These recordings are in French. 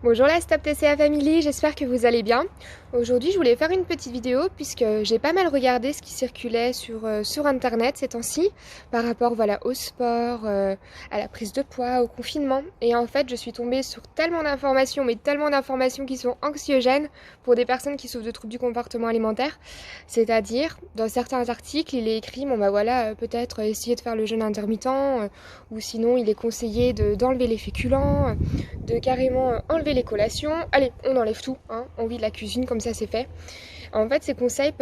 Bonjour la Stop TCA Family, j'espère que vous allez bien. Aujourd'hui je voulais faire une petite vidéo puisque j'ai pas mal regardé ce qui circulait sur internet ces temps-ci par rapport au sport, à la prise de poids, au confinement. Et en fait je suis tombée sur tellement d'informations, mais tellement d'informations qui sont anxiogènes pour des personnes qui souffrent de troubles du comportement alimentaire. C'est-à-dire, dans certains articles il est écrit, peut-être essayer de faire le jeûne intermittent, ou sinon il est conseillé d'enlever les féculents, de carrément enlever les collations. Allez, on enlève tout, hein. On vide la cuisine, comme ça c'est fait. En fait, ces conseils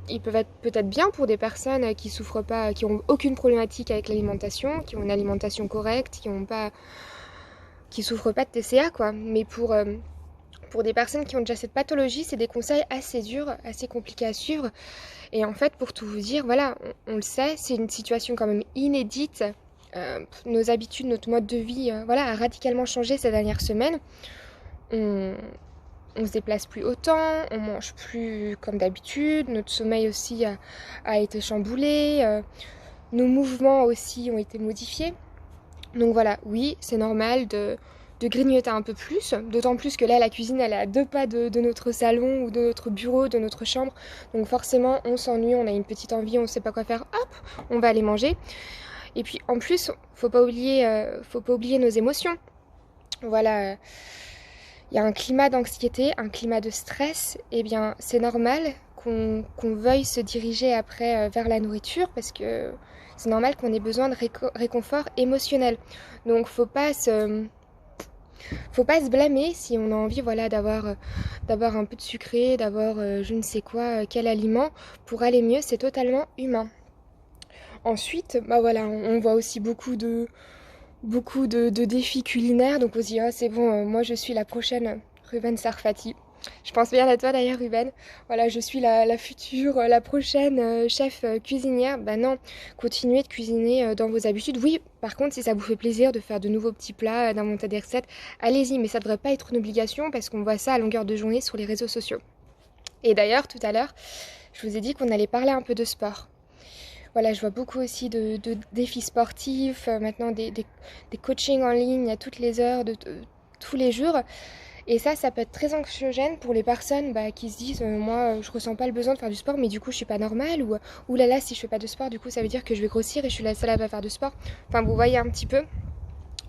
ils peuvent être peut-être bien pour des personnes qui souffrent pas, qui ont aucune problématique avec l'alimentation, qui ont une alimentation correcte, qui souffrent pas de TCA, quoi. Mais pour des personnes qui ont déjà cette pathologie, c'est des conseils assez durs, assez compliqués à suivre. Et en fait, pour tout vous dire, voilà, on le sait, c'est une situation quand même inédite. Nos habitudes, notre mode de vie, a radicalement changé ces dernières semaines. On, on se déplace plus autant, on mange plus comme d'habitude, notre sommeil aussi a été chamboulé, nos mouvements aussi ont été modifiés. Donc voilà, oui, c'est normal de grignoter un peu plus, d'autant plus que là, la cuisine, elle est à 2 pas de notre salon ou de notre bureau, de notre chambre. Donc forcément, on s'ennuie, on a une petite envie, on ne sait pas quoi faire, hop, on va aller manger. Et puis en plus, faut pas oublier nos émotions. Voilà, il y a un climat d'anxiété, un climat de stress. Eh bien, c'est normal qu'on veuille se diriger après vers la nourriture parce que c'est normal qu'on ait besoin de réconfort émotionnel. Donc, faut pas se blâmer si on a envie, d'avoir un peu de sucré, d'avoir je ne sais quoi, quel aliment pour aller mieux. C'est totalement humain. Ensuite, on voit aussi beaucoup de défis culinaires. Donc on se dit, oh, c'est bon, moi je suis la prochaine Ruben Sarfati. Je pense bien à toi d'ailleurs, Ruben. Voilà, je suis la future, la prochaine chef cuisinière. Bah non, continuez de cuisiner dans vos habitudes. Oui, par contre, si ça vous fait plaisir de faire de nouveaux petits plats, d'inventer des recettes, allez-y, mais ça devrait pas être une obligation parce qu'on voit ça à longueur de journée sur les réseaux sociaux. Et d'ailleurs, tout à l'heure, je vous ai dit qu'on allait parler un peu de sport. Voilà, je vois beaucoup aussi de défis sportifs, maintenant des coachings en ligne à toutes les heures, tous les jours. Et ça peut être très anxiogène pour les personnes qui se disent moi, je ressens pas le besoin de faire du sport, mais du coup, je suis pas normale. Ou là là, si je fais pas de sport, du coup, ça veut dire que je vais grossir et je suis la seule à pas faire de sport. Enfin, vous voyez un petit peu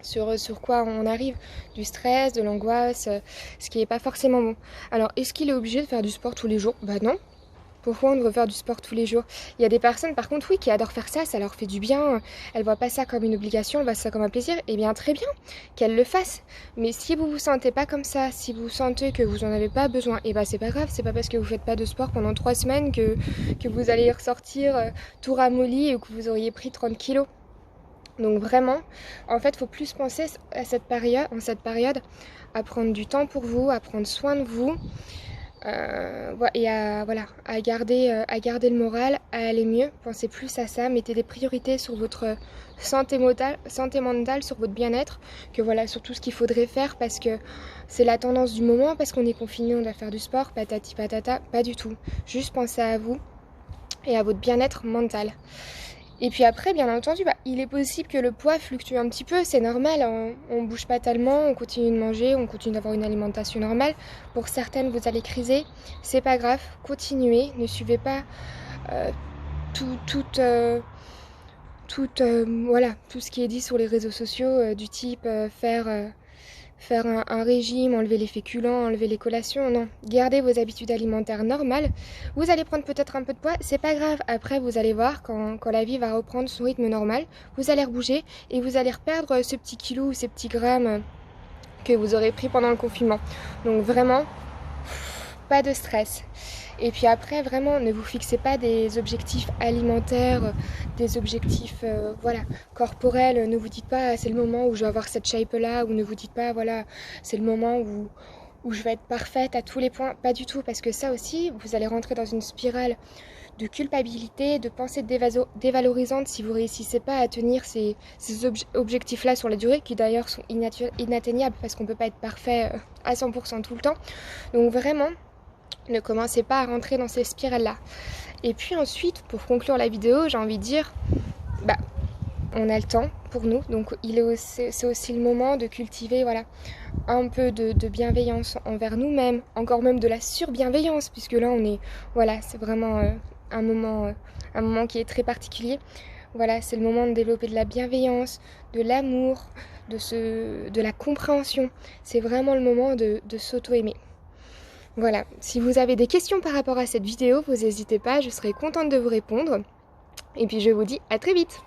sur quoi on arrive, du stress, de l'angoisse, ce qui est pas forcément bon. Alors, est-ce qu'il est obligé de faire du sport tous les jours? Bah non. Pourquoi on devrait faire du sport tous les jours? Il y a des personnes, par contre, oui, qui adorent faire ça leur fait du bien. Elles voient pas ça comme une obligation, elles voient ça comme un plaisir. Eh bien, très bien, qu'elles le fassent. Mais si vous vous sentez pas comme ça, si vous sentez que vous en avez pas besoin, eh ben c'est pas grave. C'est pas parce que vous faites pas de sport pendant 3 semaines que vous allez ressortir tout ramolli ou que vous auriez pris 30 kilos. Donc vraiment, en fait, faut plus penser à en cette période, à prendre du temps pour vous, à prendre soin de vous. Et à garder le moral, à aller mieux. Pensez plus à ça, mettez des priorités sur votre santé mentale, sur votre bien-être, que voilà, sur tout ce qu'il faudrait faire parce que c'est la tendance du moment, parce qu'on est confiné, on doit faire du sport, patati patata, pas du tout. Juste pensez à vous et à votre bien-être mental. Et puis après, bien entendu, il est possible que le poids fluctue un petit peu, c'est normal, hein. On bouge pas tellement, on continue de manger, on continue d'avoir une alimentation normale. Pour certaines, vous allez criser, c'est pas grave, continuez, ne suivez pas euh, tout, tout, euh, tout ce qui est dit sur les réseaux sociaux, du type faire un régime, enlever les féculents, enlever les collations. Non, gardez vos habitudes alimentaires normales. Vous allez prendre peut-être un peu de poids, c'est pas grave. Après, vous allez voir quand la vie va reprendre son rythme normal, vous allez rebouger et vous allez reperdre ce petit kilo ou ces petits grammes que vous aurez pris pendant le confinement. Donc vraiment, pas de stress. Et puis après, vraiment, ne vous fixez pas des objectifs alimentaires, des objectifs corporels. Ne vous dites pas c'est le moment où je vais avoir cette shape-là, ou ne vous dites pas c'est le moment où je vais être parfaite à tous les points. Pas du tout, parce que ça aussi, vous allez rentrer dans une spirale de culpabilité, de pensée dévalorisante si vous réussissez pas à tenir ces objectifs-là sur la durée, qui d'ailleurs sont inatteignables parce qu'on peut pas être parfait à 100% tout le temps. Donc vraiment, ne commencez pas à rentrer dans ces spirales-là. Et puis ensuite, pour conclure la vidéo, j'ai envie de dire, on a le temps pour nous, donc c'est aussi le moment de cultiver voilà, un peu de bienveillance envers nous-mêmes, encore même de la surbienveillance, puisque là on est, voilà, c'est vraiment un moment qui est très particulier. Voilà, c'est le moment de développer de la bienveillance, de l'amour, de la compréhension. C'est vraiment le moment de s'auto-aimer. Voilà, si vous avez des questions par rapport à cette vidéo, vous n'hésitez pas, je serai contente de vous répondre. Et puis je vous dis à très vite.